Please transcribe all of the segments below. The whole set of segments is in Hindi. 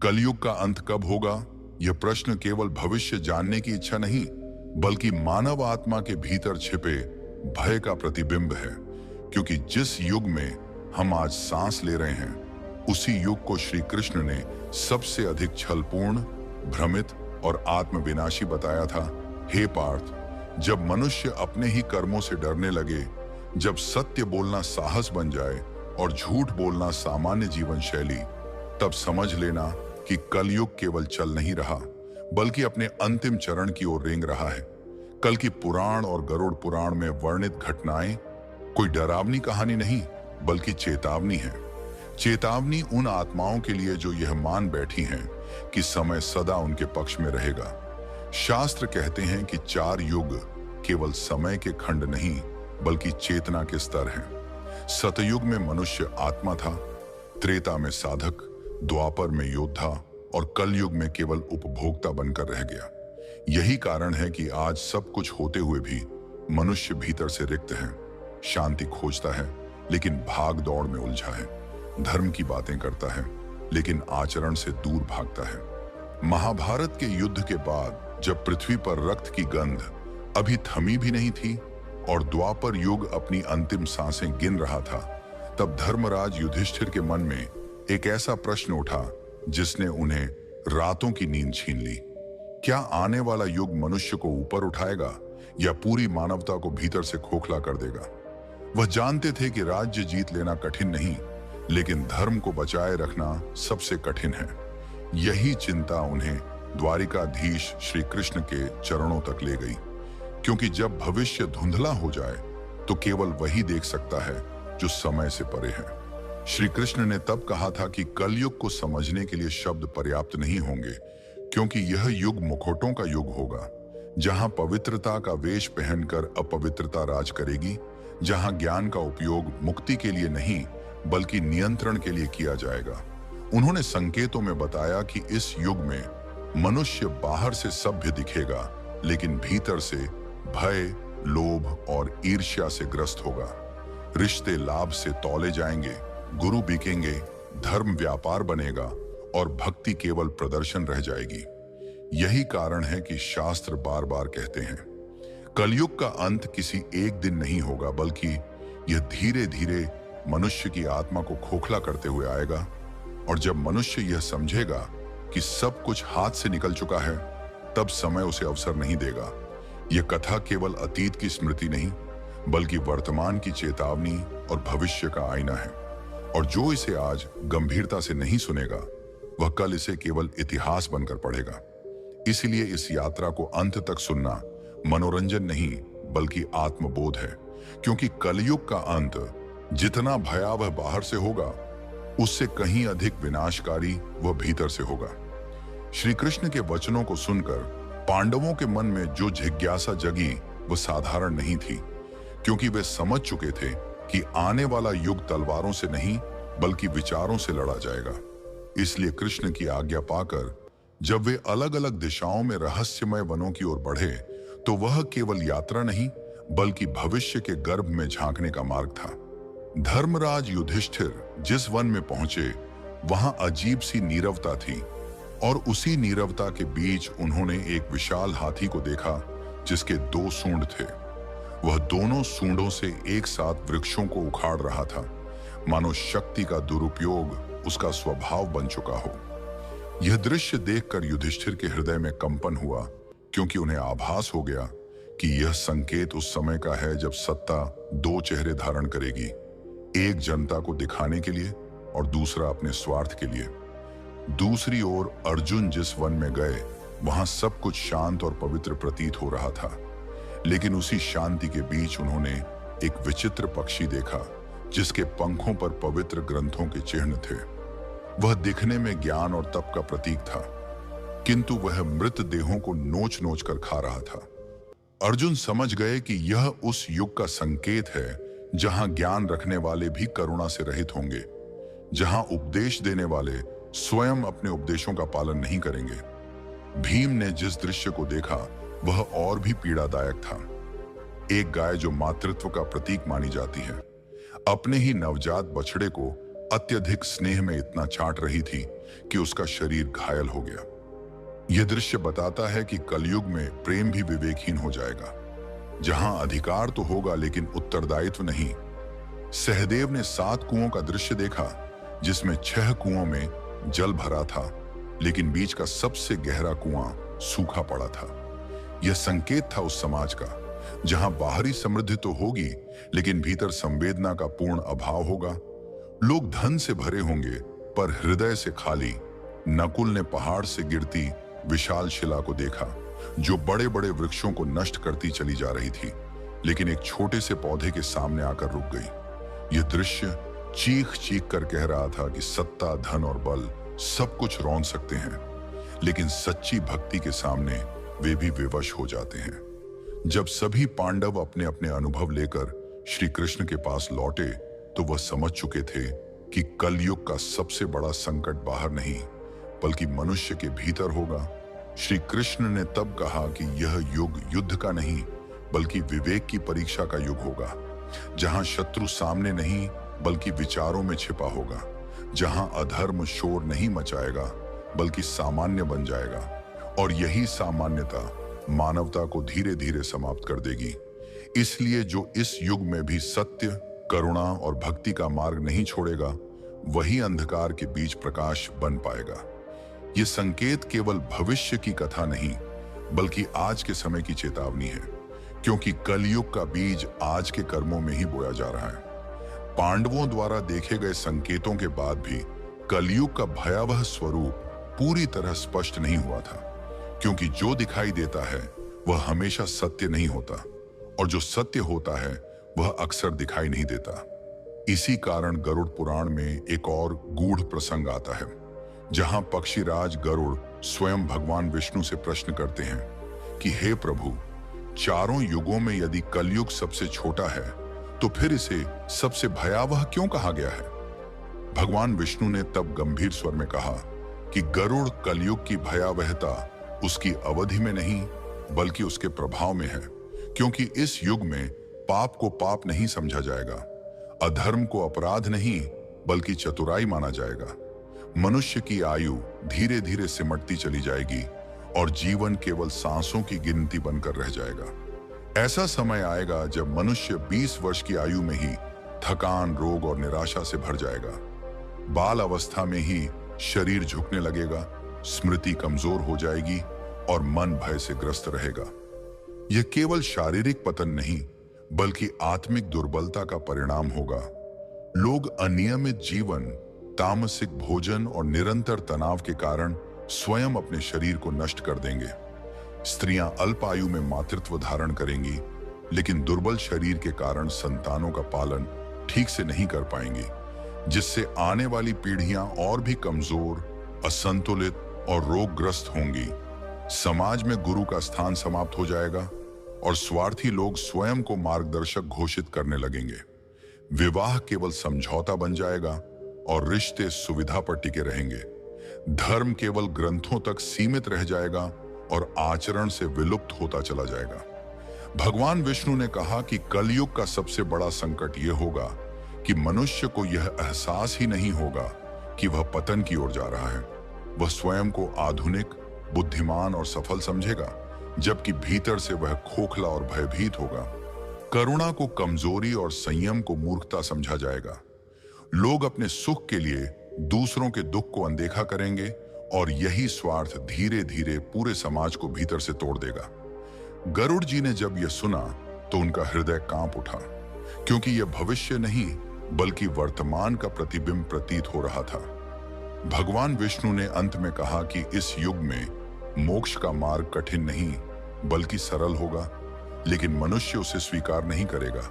कलयुग का अंत कब होगा? यह प्रश्न केवल भविष्य जानने की इच्छा नहीं, बल्कि मानव आत्मा के भीतर छिपे भय का प्रतिबिंब है। क्योंकि जिस युग में हम आज सांस ले रहे हैं, उसी युग को श्री कृष्ण ने सबसे अधिक छलपूर्ण, भ्रमित और आत्मविनाशी बताया था। हे पार्थ, जब मनुष्य अपने ही कर्मों से डरने लगे, जब सत्य बोलना साहस बन जाए और झूठ बोलना सामान्य जीवन शैली, तब समझ लेना कि कलयुग केवल चल नहीं रहा, बल्कि अपने अंतिम चरण की ओर रेंग रहा है। कल की पुराण और गरुड़ पुराण में वर्णित घटनाएं कोई डरावनी कहानी नहीं, बल्कि चेतावनी है। चेतावनी उन आत्माओं के लिए जो यह मान बैठी हैं कि समय सदा उनके पक्ष में रहेगा। शास्त्र कहते हैं कि 4 युग केवल समय के खंड नहीं, बल्कि चेतना के स्तर हैं। सतयुग में मनुष्य आत्मा था, त्रेता में साधक, द्वापर में योद्धा और कलयुग में केवल उपभोक्ता बनकर रह गया। यही कारण है कि आज सब कुछ होते हुए भी मनुष्य भीतर से रिक्त है, शांति खोजता है लेकिन भाग दौड़ में उलझा है, धर्म की बातें करता है लेकिन आचरण से दूर भागता है। महाभारत के युद्ध के बाद जब पृथ्वी पर रक्त की गंध अभी थमी भी नहीं थी और द्वापर युग अपनी अंतिम सांसें गिन रहा था, तब धर्मराज युधिष्ठिर के मन में एक ऐसा प्रश्न उठा जिसने उन्हें रातों की नींद छीन ली। क्या आने वाला युग मनुष्य को ऊपर उठाएगा या पूरी मानवता को भीतर से खोखला कर देगा? वह जानते थे कि राज्य जीत लेना कठिन नहीं, लेकिन धर्म को बचाए रखना सबसे कठिन है। यही चिंता उन्हें द्वारिकाधीश श्री कृष्ण के चरणों तक ले गई, क्योंकि जब भविष्य धुंधला हो जाए तो केवल वही देख सकता है जो समय से परे है। श्री कृष्ण ने तब कहा था कि कलयुग को समझने के लिए शब्द पर्याप्त नहीं होंगे, क्योंकि यह युग मुखौटों का युग होगा, जहां पवित्रता का वेश पहनकर अपवित्रता राज करेगी, जहां ज्ञान का उपयोग मुक्ति के लिए नहीं बल्कि नियंत्रण के लिए किया जाएगा। उन्होंने संकेतों में बताया कि इस युग में मनुष्य बाहर से सभ्य दिखेगा, लेकिन भीतर से भय, लोभ और ईर्ष्या से ग्रस्त होगा। रिश्ते लाभ से तौले जाएंगे, गुरु बिकेंगे, धर्म व्यापार बनेगा और भक्ति केवल प्रदर्शन रह जाएगी। यही कारण है कि शास्त्र बार बार कहते हैं, कलयुग का अंत किसी एक दिन नहीं होगा, बल्कि यह धीरे धीरे मनुष्य की आत्मा को खोखला करते हुए आएगा। और जब मनुष्य यह समझेगा कि सब कुछ हाथ से निकल चुका है, तब समय उसे अवसर नहीं देगा। यह कथा केवल अतीत की स्मृति नहीं, बल्कि वर्तमान की चेतावनी और भविष्य का आईना है। और जो इसे आज गंभीरता से नहीं सुनेगा, वह कल इसे केवल इतिहास बनकर पढ़ेगा। इसलिए इस यात्रा को अंत तक सुनना मनोरंजन नहीं, बल्कि आत्मबोध है, क्योंकि कलयुग का अंत जितना भयावह बाहर से होगा, उससे कहीं अधिक विनाशकारी वह भीतर से होगा। श्री कृष्ण के वचनों को सुनकर पांडवों के मन में जो जिज्ञासा जगी, वह साधारण नहीं थी, क्योंकि वे समझ चुके थे कि आने वाला युग तलवारों से नहीं, बल्कि विचारों से लड़ा जाएगा। इसलिए कृष्ण की आज्ञा पाकर जब वे अलग अलग दिशाओं में रहस्यमय वनों की ओर बढ़े, तो वह केवल यात्रा नहीं, बल्कि भविष्य के गर्भ में झांकने का मार्ग था। धर्मराज युधिष्ठिर जिस वन में पहुंचे, वहां अजीब सी नीरवता थी, और उसी नीरवता के बीच उन्होंने एक विशाल हाथी को देखा जिसके 2 सूंड थे। वह दोनों सूंडों से एक साथ वृक्षों को उखाड़ रहा था, मानो शक्ति का दुरुपयोग उसका स्वभाव बन चुका हो। यह दृश्य देखकर युधिष्ठिर के हृदय में कंपन हुआ, क्योंकि उन्हें आभास हो गया कि यह संकेत उस समय का है जब सत्ता 2 चेहरे धारण करेगी, एक जनता को दिखाने के लिए और दूसरा अपने स्वार्थ के लिए। दूसरी ओर अर्जुन जिस वन में गए, वहां सब कुछ शांत और पवित्र प्रतीत हो रहा था, लेकिन उसी शांति के बीच उन्होंने एक विचित्र पक्षी देखा जिसके पंखों पर पवित्र ग्रंथों के चिन्ह थे। वह दिखने में ज्ञान और तप का प्रतीक था, किंतु वह मृत देहों को नोच नोच कर खा रहा था। अर्जुन समझ गए कि यह उस युग का संकेत है जहां ज्ञान रखने वाले भी करुणा से रहित होंगे, जहां उपदेश देने वाले स्वयं अपने उपदेशों का पालन नहीं करेंगे। भीम ने जिस दृश्य को देखा, वह और भी पीड़ादायक था। एक गाय जो मातृत्व का प्रतीक मानी जाती है, अपने ही नवजात बछड़े को अत्यधिक स्नेह में इतना चाट रही थी कि उसका शरीर घायल हो गया। यह दृश्य बताता है कि कलयुग में प्रेम भी विवेकहीन हो जाएगा, जहां अधिकार तो होगा लेकिन उत्तरदायित्व नहीं। सहदेव ने 7 कुओं का दृश्य देखा, जिसमें 6 कुओं में जल भरा था, लेकिन बीच का सबसे गहरा कुआं सूखा पड़ा था। यह संकेत था उस समाज का जहां बाहरी समृद्धि तो होगी, लेकिन भीतर संवेदना का पूर्ण अभाव होगा। लोग धन से भरे होंगे, पर हृदय से खाली। नकुल ने पहाड़ से गिरती विशाल शिला को देखा, जो बड़े बड़े वृक्षों को नष्ट करती चली जा रही थी, लेकिन एक छोटे से पौधे के सामने आकर रुक गई। यह दृश्य चीख चीख कर कह रहा था कि सत्ता, धन और बल सब कुछ रौंद सकते हैं, लेकिन सच्ची भक्ति के सामने वे भी विवश हो जाते हैं। जब सभी पांडव अपने अपने अनुभव लेकर श्री कृष्ण के पास लौटे, तो वह समझ चुके थे कि कलयुग का सबसे बड़ा संकट बाहर नहीं, बल्कि मनुष्य के भीतर होगा। श्री कृष्ण ने तब कहा कि यह युग युद्ध का नहीं, बल्कि विवेक की परीक्षा का युग होगा, जहां शत्रु सामने नहीं बल्कि विचारों में छिपा होगा, जहां अधर्म शोर नहीं मचाएगा बल्कि सामान्य बन जाएगा, और यही सामान्यता मानवता को धीरे धीरे समाप्त कर देगी। इसलिए जो इस युग में भी सत्य, करुणा और भक्ति का मार्ग नहीं छोड़ेगा, वही अंधकार के बीच प्रकाश बन पाएगा। ये संकेत केवल भविष्य की कथा नहीं, बल्कि आज के समय की चेतावनी है, क्योंकि कलयुग का बीज आज के कर्मों में ही बोया जा रहा है। पांडवों द्वारा देखे गए संकेतों के बाद भी कलयुग का भयावह स्वरूप पूरी तरह स्पष्ट नहीं हुआ था, क्योंकि जो दिखाई देता है वह हमेशा सत्य नहीं होता, और जो सत्य होता है वह अक्सर दिखाई नहीं देता। इसी कारण गरुड़ पुराण में एक और गूढ़ प्रसंग आता है, जहां पक्षीराज गरुड़ स्वयं भगवान विष्णु से प्रश्न करते हैं कि हे प्रभु, चारों युगों में यदि कलयुग सबसे छोटा है, तो फिर इसे सबसे भयावह क्यों कहा गया है? भगवान विष्णु ने तब गंभीर स्वर में कहा कि गरुड़, कलयुग की भयावहता उसकी अवधि में नहीं बल्कि उसके प्रभाव में है, क्योंकि इस युग में पाप को पाप नहीं समझा जाएगा, अधर्म को अपराध नहीं बल्कि चतुराई माना जाएगा। मनुष्य की आयु धीरे धीरे सिमटती चली जाएगी और जीवन केवल सांसों की गिनती बनकर रह जाएगा। ऐसा समय आएगा जब मनुष्य 20 वर्ष की आयु में ही थकान, रोग और निराशा से भर जाएगा। बाल अवस्था में ही शरीर झुकने लगेगा, स्मृति कमजोर हो जाएगी और मन भय से ग्रस्त रहेगा। यह केवल शारीरिक पतन नहीं बल्कि आत्मिक दुर्बलता का परिणाम होगा। लोग अनियमित जीवन, तामसिक भोजन और निरंतर तनाव के कारण स्वयं अपने शरीर को नष्ट कर देंगे। स्त्रियां अल्प आयु में मातृत्व धारण करेंगी, लेकिन दुर्बल शरीर के कारण संतानों का पालन ठीक से नहीं कर पाएंगी, जिससे आने वाली पीढ़ियां और भी कमजोर, असंतुलित और रोगग्रस्त होंगी। समाज में गुरु का स्थान समाप्त हो जाएगा और स्वार्थी लोग स्वयं को मार्गदर्शक घोषित करने लगेंगे। विवाह केवल समझौता बन जाएगा और रिश्ते सुविधा पर टिके रहेंगे। धर्म केवल ग्रंथों तक सीमित रह जाएगा और आचरण से विलुप्त होता चला जाएगा। भगवान विष्णु ने कहा कि कलयुग का सबसे बड़ा संकट यह होगा कि मनुष्य को यह एहसास ही नहीं होगा कि वह पतन की ओर जा रहा है। वह स्वयं को आधुनिक, बुद्धिमान और सफल समझेगा, जबकि भीतर से वह खोखला और भयभीत होगा। करुणा को कमजोरी और संयम को मूर्खता समझा जाएगा। लोग अपने सुख के लिए दूसरों के दुख को अनदेखा करेंगे और यही स्वार्थ धीरे धीरे पूरे समाज को भीतर से तोड़ देगा। गरुड़ जी ने जब यह सुना तो उनका हृदय कांप उठा, क्योंकि यह भविष्य नहीं बल्कि वर्तमान का प्रतिबिंब प्रतीत हो रहा था। भगवान विष्णु ने अंत में कहा कि इस युग में मोक्ष का मार्ग कठिन नहीं बल्कि सरल होगा, लेकिन मनुष्य उसे स्वीकार नहीं करेगा,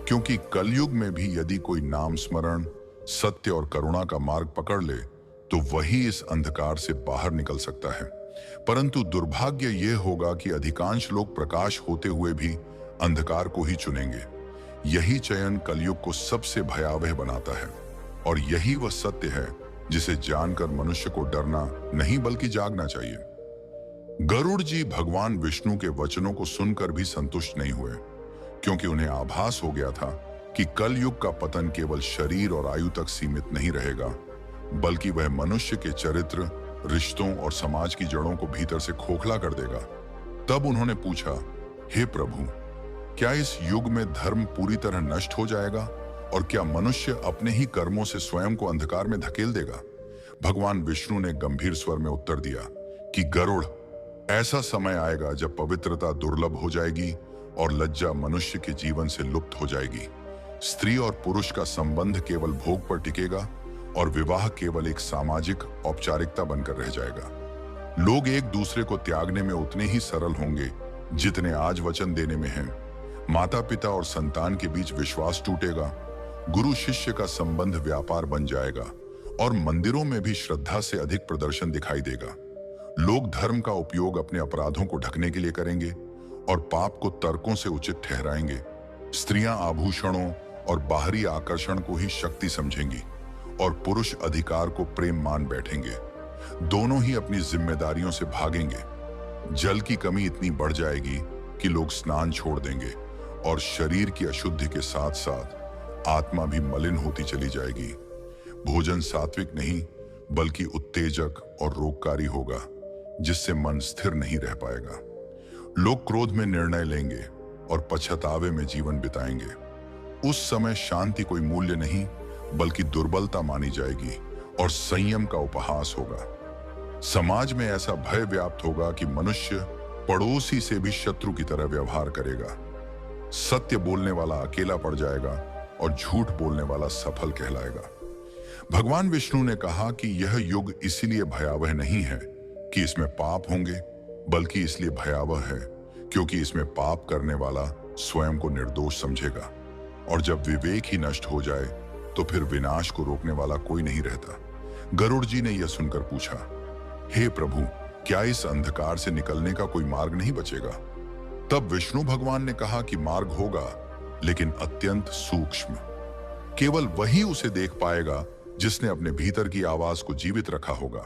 क्योंकि कलयुग में भी यदि कोई नाम स्मरण, सत्य और करुणा का मार्ग पकड़ ले तो वही इस अंधकार से बाहर निकल सकता है। परंतु दुर्भाग्य यह होगा कि अधिकांश लोग प्रकाश होते हुए भी अंधकार को ही चुनेंगे। यही चयन कलयुग को सबसे भयावह बनाता है, और यही वह सत्य है जिसे जानकर मनुष्य को डरना नहीं बल्कि जागना चाहिए। गरुड़ जी भगवान विष्णु के वचनों को सुनकर भी संतुष्ट नहीं हुए, क्योंकि उन्हें आभास हो गया था कि कल युग का पतन केवल शरीर और आयु तक सीमित नहीं रहेगा, बल्कि वह मनुष्य के चरित्र, रिश्तों और समाज की जड़ों को भीतर से खोखला कर देगा। तब उन्होंने पूछा, हे प्रभु, क्या इस युग में धर्म पूरी तरह नष्ट हो जाएगा और क्या मनुष्य अपने ही कर्मों से स्वयं को अंधकार में धकेल देगा? भगवान विष्णु ने गंभीर स्वर में उत्तर दिया कि गरुड़, ऐसा समय आएगा जब पवित्रता दुर्लभ हो जाएगी और लज्जा मनुष्य के जीवन से लुप्त हो जाएगी। स्त्री और पुरुष का संबंध केवल भोग पर टिकेगा और विवाह केवल एक सामाजिक औपचारिकता बनकर रह जाएगा। लोग एक दूसरे को त्यागने में उतने ही सरल होंगे जितने आज वचन देने में हैं। माता पिता और संतान के बीच विश्वास टूटेगा, गुरु शिष्य का संबंध व्यापार बन जाएगा और मंदिरों में भी श्रद्धा से अधिक प्रदर्शन दिखाई देगा। लोग धर्म का उपयोग अपने अपराधों को ढकने के लिए करेंगे और पाप को तर्कों से उचित ठहराएंगे। स्त्रियां आभूषणों और बाहरी आकर्षण को ही शक्ति समझेंगी और पुरुष अधिकार को प्रेम मान बैठेंगे। दोनों ही अपनी जिम्मेदारियों से भागेंगे। जल की कमी इतनी बढ़ जाएगी कि लोग स्नान छोड़ देंगे और शरीर की अशुद्धि के साथ साथ आत्मा भी मलिन होती चली जाएगी। भोजन सात्विक नहीं बल्कि उत्तेजक और रोगकारी होगा, जिससे मन स्थिर नहीं रह पाएगा। लोग क्रोध में निर्णय लेंगे और पछतावे में जीवन बिताएंगे। उस समय शांति कोई मूल्य नहीं बल्कि दुर्बलता मानी जाएगी और संयम का उपहास होगा। समाज में ऐसा भय व्याप्त होगा कि मनुष्य पड़ोसी से भी शत्रु की तरह व्यवहार करेगा। सत्य बोलने वाला अकेला पड़ जाएगा और झूठ बोलने वाला सफल कहलाएगा। भगवान विष्णु ने कहा कि यह युग इसीलिए भयावह नहीं है कि इसमें पाप होंगे, बल्कि इसलिए भयावह है क्योंकि इसमें पाप करने वाला स्वयं को निर्दोष समझेगा और जब विवेक ही नष्ट हो जाए तो फिर विनाश को रोकने वाला कोई नहीं रहता। गरुड़ जी ने यह सुनकर पूछा, हे प्रभु, क्या इस अंधकार से निकलने का कोई मार्ग नहीं बचेगा? तब विष्णु भगवान ने कहा कि मार्ग होगा, लेकिन अत्यंत सूक्ष्म। केवल वही उसे देख पाएगा जिसने अपने भीतर की आवाज को जीवित रखा होगा,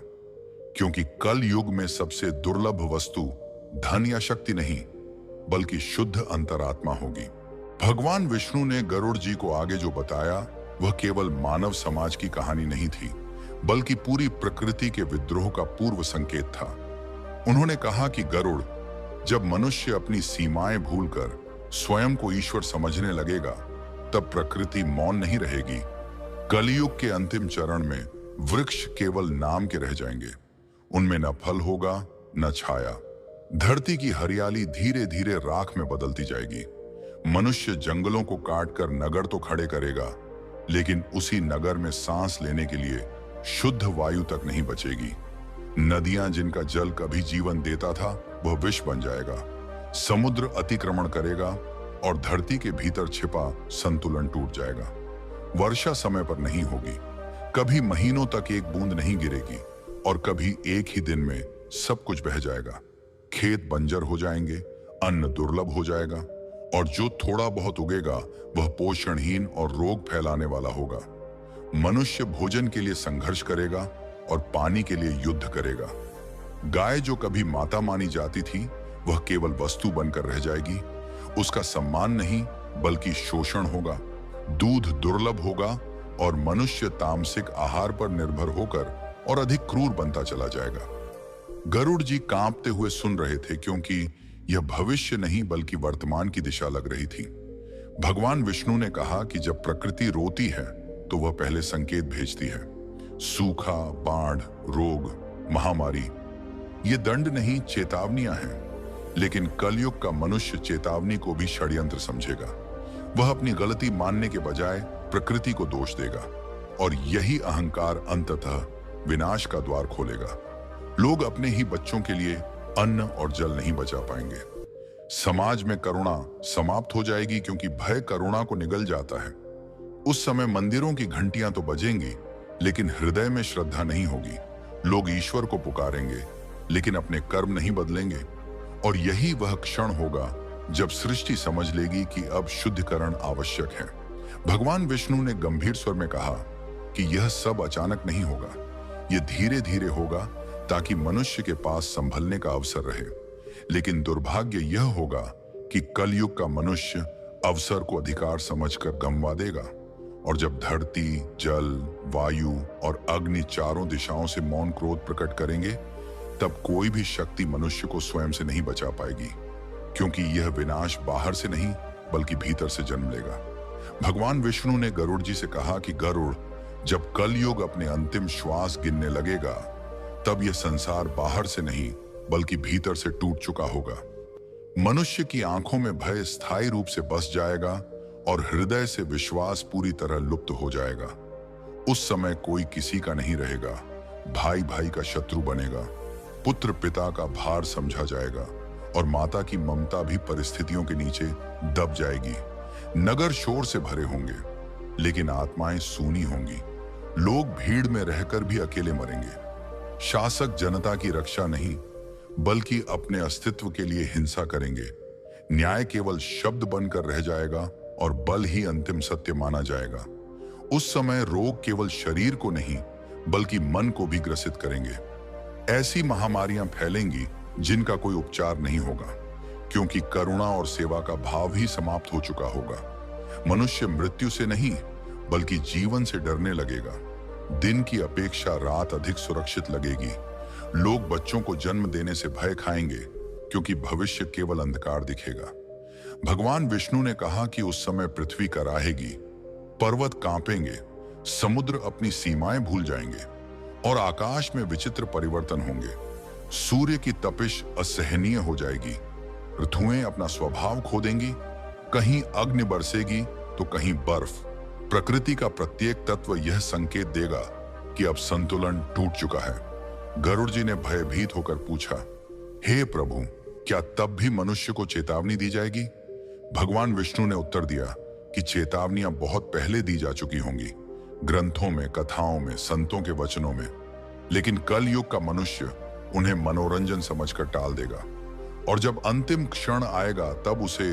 क्योंकि कल युग में सबसे दुर्लभ वस्तु धन या शक्ति नहीं बल्कि शुद्ध अंतरात्मा होगी। भगवान विष्णु ने गरुड़ जी को आगे जो बताया वह केवल मानव समाज की कहानी नहीं थी, बल्कि पूरी प्रकृति के विद्रोह का पूर्व संकेत था। उन्होंने कहा कि गरुड़, जब मनुष्य अपनी सीमाएं भूलकर स्वयं को ईश्वर समझने लगेगा, तब प्रकृति मौन नहीं रहेगी। कलयुग के अंतिम चरण में वृक्ष केवल नाम के रह जाएंगे, उनमें न फल होगा न छाया। धरती की हरियाली धीरे धीरे राख में बदलती जाएगी। मनुष्य जंगलों को काटकर नगर तो खड़े करेगा, लेकिन उसी नगर में सांस लेने के लिए शुद्ध वायु तक नहीं बचेगी। नदियां जिनका जल कभी जीवन देता था वह विष बन जाएगा। समुद्र अतिक्रमण करेगा और धरती के भीतर छिपा संतुलन टूट जाएगा। वर्षा समय पर नहीं होगी, कभी महीनों तक एक बूंद नहीं गिरेगी और कभी एक ही दिन में सब कुछ बह जाएगा। खेत बंजर हो जाएंगे, अन्न दुर्लभ हो जाएगा और जो थोड़ा बहुत उगेगा वह पोषणहीन और रोग फैलाने वाला होगा। मनुष्य भोजन के लिए संघर्ष करेगा और पानी के लिए युद्ध करेगा। गाय जो कभी माता मानी जाती थी वह केवल वस्तु बनकर रह जाएगी। उसका सम्मान नहीं बल्कि शोषण होगा। दूध दुर्लभ होगा और मनुष्य तामसिक आहार पर निर्भर होकर और अधिक क्रूर बनता चला जाएगा। गरुड़ जी कांपते हुए सुन रहे थे, क्योंकि यह भविष्य नहीं बल्कि वर्तमान की दिशा लग रही थी। भगवान विष्णु ने कहा कि जब प्रकृति रोती है तो वह पहले संकेत भेजती है। सूखा, बाढ़, रोग, महामारी, ये दंड नहीं चेतावनियां हैं। लेकिन कलयुग का मनुष्य चेतावनी को भी षड्यंत्र समझेगा। वह अपनी गलती मानने के बजाय प्रकृति को दोष देगा और यही अहंकार अंततः विनाश का द्वार खोलेगा। लोग अपने ही बच्चों के लिए अन्न और जल नहीं बचा पाएंगे। समाज में करुणा समाप्त हो जाएगी, क्योंकि भय करुणा को निगल जाता है। उस समय मंदिरों की घंटियां तो बजेंगी, लेकिन हृदय में श्रद्धा नहीं होगी। लोग ईश्वर को पुकारेंगे, लेकिन अपने कर्म नहीं बदलेंगे। और यही वह क्षण होगा जब सृष्टि समझ लेगी कि अब शुद्धिकरण आवश्यक है। भगवान विष्णु ने गंभीर स्वर में कहा कि यह सब अचानक नहीं होगा, यह धीरे धीरे होगा, ताकि मनुष्य के पास संभलने का अवसर रहे। लेकिन दुर्भाग्य यह होगा कि कलयुग का मनुष्य अवसर को अधिकार समझकर गंवा देगा। और जब धरती, जल, वायु और अग्नि चारों दिशाओं से मौन क्रोध प्रकट करेंगे, तब कोई भी शक्ति मनुष्य को स्वयं से नहीं बचा पाएगी, क्योंकि यह विनाश बाहर से नहीं बल्कि भीतर से जन्म लेगा। भगवान विष्णु ने गरुड़ जी से कहा कि गरुड़, जब कलयुग अपने अंतिम श्वास गिनने लगेगा, तब यह संसार बाहर से नहीं बल्कि भीतर से टूट चुका होगा। मनुष्य की आंखों में भय स्थायी रूप से बस जाएगा और हृदय से विश्वास पूरी तरह लुप्त हो जाएगा। उस समय कोई किसी का नहीं रहेगा, भाई भाई का शत्रु बनेगा, पुत्र पिता का भार समझा जाएगा और माता की ममता भी परिस्थितियों के नीचे दब जाएगी। नगर शोर से भरे होंगे, लेकिन आत्माएं सूनी होंगी। लोग भीड़ में रहकर भी अकेले मरेंगे। शासक जनता की रक्षा नहीं बल्कि अपने अस्तित्व के लिए हिंसा करेंगे। न्याय केवल शब्द बनकर रह जाएगा और बल ही अंतिम सत्य माना जाएगा। उस समय रोग केवल शरीर को नहीं बल्कि मन को भी ग्रसित करेंगे। ऐसी महामारियां फैलेंगी जिनका कोई उपचार नहीं होगा, क्योंकि करुणा और सेवा का भाव ही समाप्त हो चुका होगा। मनुष्य मृत्यु से नहीं बल्कि जीवन से डरने लगेगा। दिन की अपेक्षा रात अधिक सुरक्षित लगेगी। लोग बच्चों को जन्म देने से भय खाएंगे, क्योंकि भविष्य केवल अंधकार दिखेगा। भगवान विष्णु ने कहा कि उस समय पृथ्वी कराहेगी, पर्वत कांपेंगे, समुद्र अपनी सीमाएं भूल जाएंगे और आकाश में विचित्र परिवर्तन होंगे। सूर्य की तपिश असहनीय हो जाएगी, ऋतुएं अपना स्वभाव खो देंगी, कहीं अग्नि बरसेगी तो कहीं बर्फ। प्रकृति का प्रत्येक तत्व यह संकेत देगा कि अब संतुलन टूट चुका है। गरुड़ जी ने भयभीत होकर पूछा, हे प्रभु, क्या तब भी मनुष्य को चेतावनी दी जाएगी? भगवान विष्णु ने उत्तर दिया कि चेतावनियां बहुत पहले दी जा चुकी होंगी, ग्रंथों में, कथाओं में, संतों के वचनों में। लेकिन कल युग का मनुष्य उन्हें मनोरंजन समझकर टाल देगा, और जब अंतिम क्षण आएगा तब उसे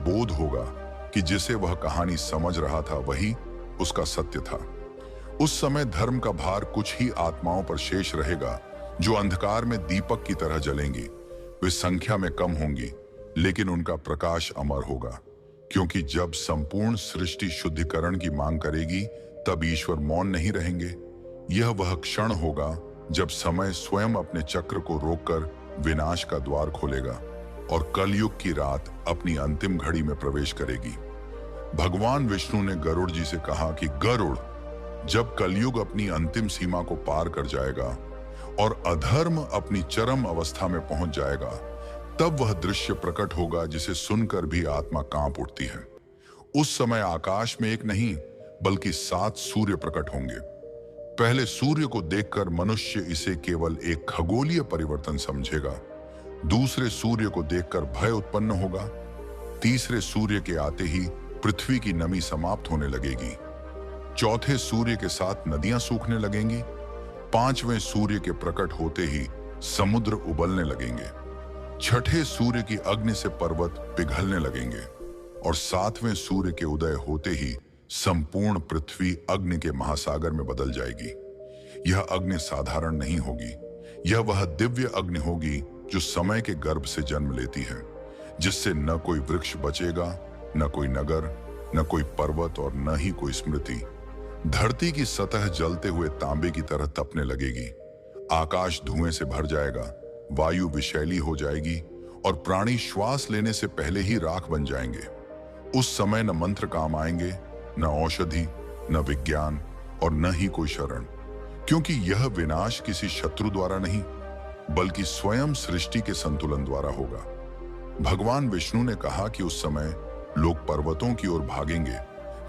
बोध होगा कि जिसे वह कहानी समझ रहा था वही उसका सत्य था। उस समय धर्म का भार कुछ ही आत्माओं पर शेष रहेगा, जो अंधकार में दीपक की तरह जलेंगी। वे संख्या में कम होंगी, लेकिन उनका प्रकाश अमर होगा, क्योंकि जब संपूर्ण सृष्टि शुद्धिकरण की मांग करेगी, तब ईश्वर मौन नहीं रहेंगे। यह वह क्षण होगा जब समय स्वयं अपने चक्र को रोककर विनाश का द्वार खोलेगा और कलयुग की रात अपनी अंतिम घड़ी में प्रवेश करेगी। भगवान विष्णु ने गरुड़ जी से कहा कि गरुड़, जब कलयुग अपनी अंतिम सीमा को पार कर जाएगा और अधर्म अपनी चरम अवस्था में पहुंच जाएगा, तब वह दृश्य प्रकट होगा जिसे सुनकर भी आत्मा कांप उठती है। उस समय आकाश में एक नहीं बल्कि 7 सूर्य प्रकट होंगे। पहले सूर्य को देखकर मनुष्य इसे केवल एक खगोलीय परिवर्तन समझेगा। दूसरे सूर्य को देखकर भय उत्पन्न होगा। तीसरे सूर्य के आते ही पृथ्वी की नमी समाप्त होने लगेगी। चौथे सूर्य के साथ नदियां सूखने लगेंगी। 5वें सूर्य के प्रकट होते ही समुद्र उबलने लगेंगे। छठे सूर्य की अग्नि से पर्वत पिघलने लगेंगे और 7वें सूर्य के उदय होते ही संपूर्ण पृथ्वी अग्नि के महासागर में बदल जाएगी। यह अग्नि साधारण नहीं होगी, यह वह दिव्य अग्नि होगी जो समय के गर्भ से जन्म लेती है, जिससे न कोई वृक्ष बचेगा, न कोई नगर, न कोई पर्वत और न ही कोई स्मृति। धरती की सतह जलते हुए तांबे की तरह तपने लगेगी। आकाश धुएं से भर जाएगा, वायु विषैली हो जाएगी और प्राणी श्वास लेने से पहले ही राख बन जाएंगे। उस समय न मंत्र काम आएंगे, न औषधि, न विज्ञान और न ही कोई शरण, क्योंकि यह विनाश किसी शत्रु द्वारा नहीं बल्कि स्वयं सृष्टि के संतुलन द्वारा होगा। भगवान विष्णु ने कहा कि उस समय लोग पर्वतों की ओर भागेंगे,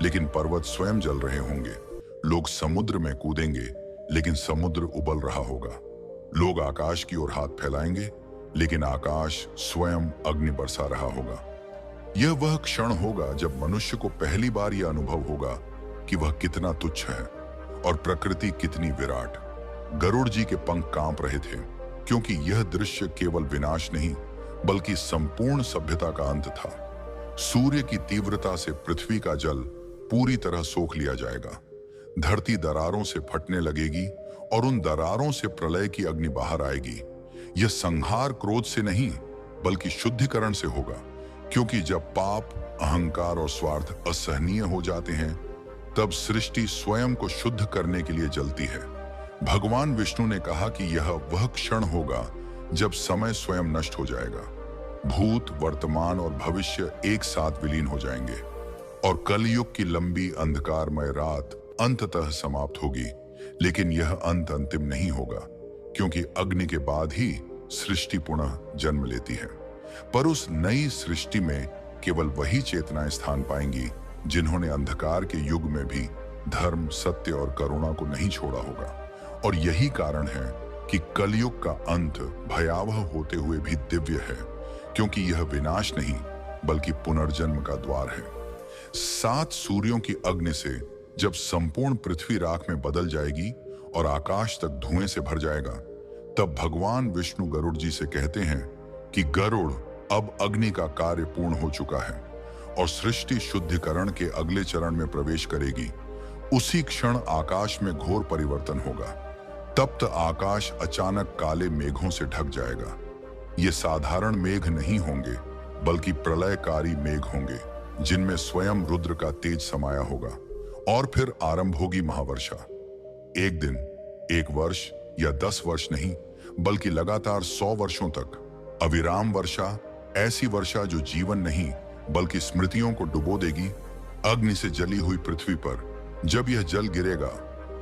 लेकिन पर्वत स्वयं जल रहे होंगे। लोग समुद्र में कूदेंगे, लेकिन समुद्र उबल रहा होगा। लोग आकाश की ओर हाथ फैलाएंगे, लेकिन आकाश स्वयं अग्नि बरसा रहा होगा। यह वह क्षण होगा जब मनुष्य को पहली बार यह अनुभव होगा कि वह कितना तुच्छ है और प्रकृति कितनी विराट। गरुड़ जी के पंख कांप रहे थे, क्योंकि यह दृश्य केवल विनाश नहीं बल्कि संपूर्ण सभ्यता का अंत था। सूर्य की तीव्रता से पृथ्वी का जल पूरी तरह सोख लिया जाएगा। धरती दरारों से फटने लगेगी और उन दरारों से प्रलय की अग्नि बाहर आएगी। यह संहार क्रोध से नहीं बल्कि शुद्धिकरण से होगा, क्योंकि जब पाप, अहंकार और स्वार्थ असहनीय हो जाते हैं, तब सृष्टि स्वयं को शुद्ध करने के लिए जलती है। भगवान विष्णु ने कहा कि यह वह क्षण होगा जब समय स्वयं नष्ट हो जाएगा। भूत, वर्तमान और भविष्य एक साथ विलीन हो जाएंगे और कलयुग की लंबी अंधकारमय रात अंततः समाप्त होगी। लेकिन यह अंत अंतिम नहीं होगा, क्योंकि अग्नि के बाद ही सृष्टि पुनः जन्म लेती है। पर उस नई सृष्टि में केवल वही चेतनाएं स्थान पाएंगी जिन्होंने अंधकार के युग में भी धर्म, सत्य और करुणा को नहीं छोड़ा होगा। और यही कारण है कि कलयुग का अंत भयावह होते हुए भी दिव्य है, क्योंकि यह विनाश नहीं बल्कि पुनर्जन्म का द्वार है। 7 सूर्यों की अग्नि से जब संपूर्ण पृथ्वी राख में बदल जाएगी और आकाश तक धुएं से भर जाएगा, तब भगवान विष्णु गरुड़ जी से कहते हैं कि गरुड़, अब अग्नि का कार्य पूर्ण हो चुका है और सृष्टि शुद्धिकरण के अगले चरण में प्रवेश करेगी। उसी क्षण आकाश में घोर परिवर्तन होगा। तप्त आकाश अचानक काले मेघों से ढक जाएगा। ये साधारण मेघ नहीं होंगे, बल्कि प्रलयकारी मेघ होंगे, जिनमें स्वयं रुद्र का तेज समाया होगा। और फिर आरंभ होगी महावर्षा। एक दिन, एक वर्ष या 10 वर्ष नहीं, बल्कि लगातार 100 वर्षों तक अविराम वर्षा, ऐसी वर्षा जो जीवन नहीं बल्कि स्मृतियों को डुबो देगी। अग्नि से जली हुई पृथ्वी पर जब यह जल गिरेगा,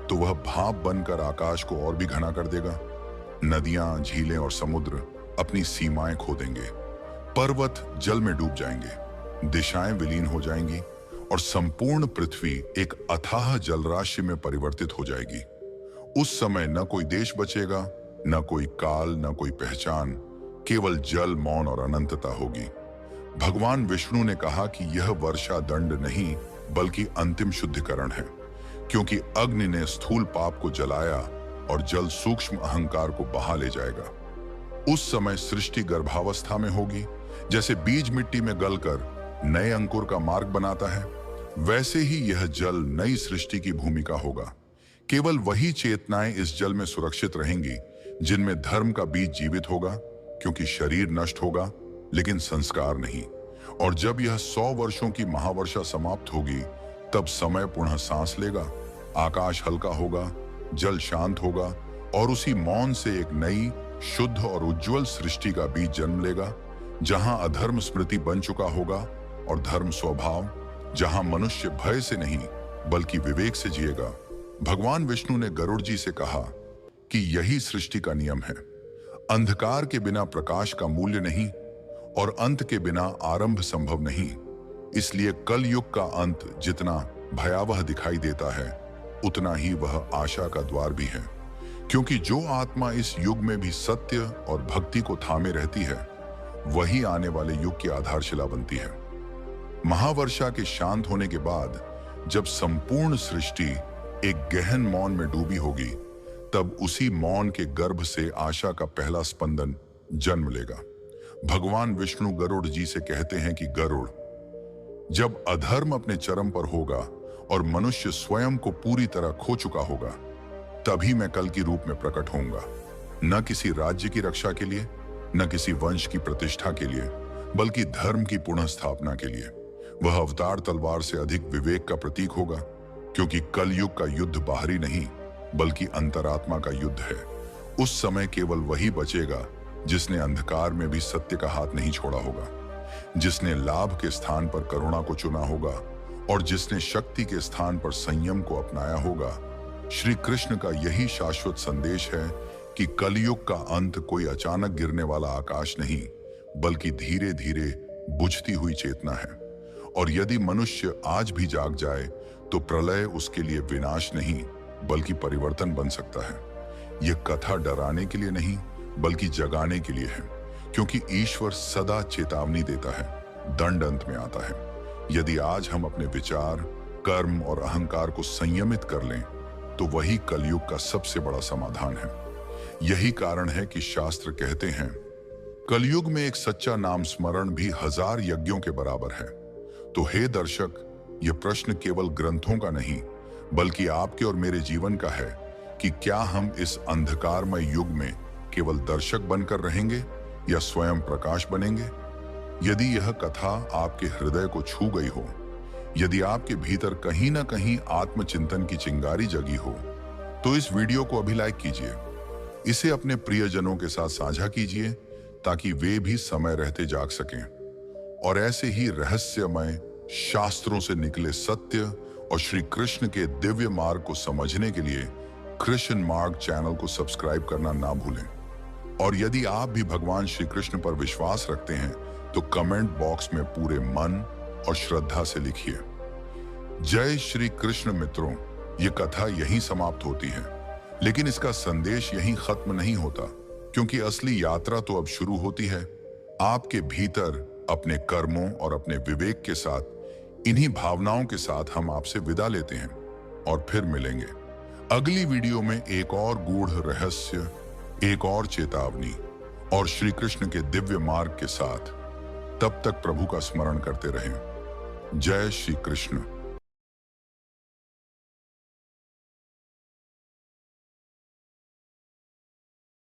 तो वह भाप बनकर आकाश को और भी घना कर देगा। नदियां, झीलें और समुद्र अपनी सीमाएं खो देंगे। पर्वत जल में डूब जाएंगे, दिशाएं विलीन हो जाएंगी और संपूर्ण पृथ्वी एक अथाह जलराशि में परिवर्तित हो जाएगी। उस समय न कोई देश बचेगा, न कोई काल, न कोई पहचान, केवल जल, मौन और अनंतता होगी। भगवान विष्णु ने कहा कि यह वर्षा दंड नहीं बल्कि अंतिम शुद्धिकरण है, क्योंकि अग्नि ने स्थूल पाप को जलाया और जल सूक्ष्म अहंकार को बहा ले जाएगा। उस समय सृष्टि गर्भावस्था में होगी। जैसे बीज मिट्टी में गलकर नए अंकुर का मार्ग बनाता है, वैसे ही यह जल नई सृष्टि की भूमिका होगा। केवल वही चेतनाएं इस जल में सुरक्षित रहेंगी जिनमें धर्म का बीज जीवित होगा, क्योंकि शरीर नष्ट होगा लेकिन संस्कार नहीं। और जब यह 100 वर्षों की महावर्षा समाप्त होगी, तब समय पुनः सांस लेगा, आकाश हल्का होगा, जल शांत होगा और उसी मौन से एक नई, शुद्ध और उज्जवल सृष्टि का बीज जन्म लेगा, जहां अधर्म स्मृति बन चुका होगा और धर्म स्वभाव, जहां मनुष्य भय से नहीं बल्कि विवेक से जिएगा। भगवान विष्णु ने गरुड़ जी से कहा कि यही सृष्टि का नियम है। अंधकार के बिना प्रकाश का मूल्य नहीं और अंत के बिना आरंभ संभव नहीं। इसलिए कल युग का अंत जितना भयावह दिखाई देता है, उतना ही वह आशा का द्वार भी है, क्योंकि जो आत्मा इस युग में भी सत्य और भक्ति को थामे रहती है, वही आने वाले युग की आधारशिला बनती है। महावर्षा के शांत होने के बाद जब संपूर्ण सृष्टि एक गहन मौन में डूबी होगी, तब उसी मौन के गर्भ से आशा का पहला स्पंदन जन्म लेगा। भगवान विष्णु गरुड़ जी से कहते हैं कि गरुड़, जब अधर्म अपने चरम पर होगा और मनुष्य स्वयं को पूरी तरह खो चुका होगा, तभी मैं कल की रूप में प्रकट होऊंगा। न किसी राज्य की रक्षा के लिए, न किसी वंश की प्रतिष्ठा के लिए, बल्कि धर्म की पुनः स्थापना के लिए। वह अवतार तलवार से अधिक विवेक का प्रतीक होगा, क्योंकि कलयुग का युद्ध बाहरी नहीं बल्कि अंतरात्मा का युद्ध है। उस समय केवल वही बचेगा जिसने अंधकार में भी सत्य का हाथ नहीं छोड़ा होगा, जिसने लाभ के स्थान पर करुणा को चुना होगा और जिसने शक्ति के स्थान पर संयम को अपनाया होगा। श्री कृष्ण का यही शाश्वत संदेश है कि कलयुग का अंत कोई अचानक गिरने वाला आकाश नहीं, बल्कि धीरे धीरे बुझती हुई चेतना है। और यदि मनुष्य आज भी जाग जाए, तो प्रलय उसके लिए विनाश नहीं बल्कि परिवर्तन बन सकता है। यह कथा डराने के लिए नहीं बल्कि जगाने के लिए है, क्योंकि ईश्वर सदा चेतावनी देता है, दंड अंत में आता है। यदि आज हम अपने विचार, कर्म और अहंकार को संयमित कर लें, तो वही कलयुग का सबसे बड़ा समाधान है। यही कारण है कि शास्त्र कहते हैं, कलयुग में एक सच्चा नाम स्मरण भी 1000 यज्ञों के बराबर है। तो हे दर्शक, यह प्रश्न केवल ग्रंथों का नहीं बल्कि आपके और मेरे जीवन का है कि क्या हम इस अंधकारमय युग में केवल दर्शक बनकर रहेंगे या स्वयं प्रकाश बनेंगे। यदि यह कथा आपके हृदय को छू गई हो, यदि आपके भीतर कहीं ना कहीं आत्मचिंतन की चिंगारी जगी हो, तो इस वीडियो को अभी लाइक कीजिए। इसे अपने प्रियजनों के साथ साझा कीजिए ताकि वे भी समय रहते जाग सकें और ऐसे ही रहस्यमय शास्त्रों से निकले सत्य और श्री कृष्ण के दिव्य मार्ग को समझने के लिए कृष्ण मार्ग चैनल को सब्सक्राइब करना ना भूलें। और यदि आप भी भगवान श्री कृष्ण पर विश्वास रखते हैं तो कमेंट बॉक्स में पूरे मन और श्रद्धा से लिखिए। जय श्री कृष्ण। मित्रों, ये कथा यहीं समाप्त होती है, लेकिन इसका संदेश यहीं खत्म नहीं होता, क्योंकि असली यात्रा तो अब शुरू होती है। आपके भीतर अपने कर्मों और अपने विवेक के साथ, इन्हीं भावनाओं के साथ हम आपसे विदा लेते हैं और फिर मिलेंगे अगली वीडियो में एक और गूढ़ रहस्य, एक और चेतावनी और श्री कृष्ण के दिव्य मार्ग के साथ। तब तक प्रभु का स्मरण करते रहें। जय श्री कृष्ण।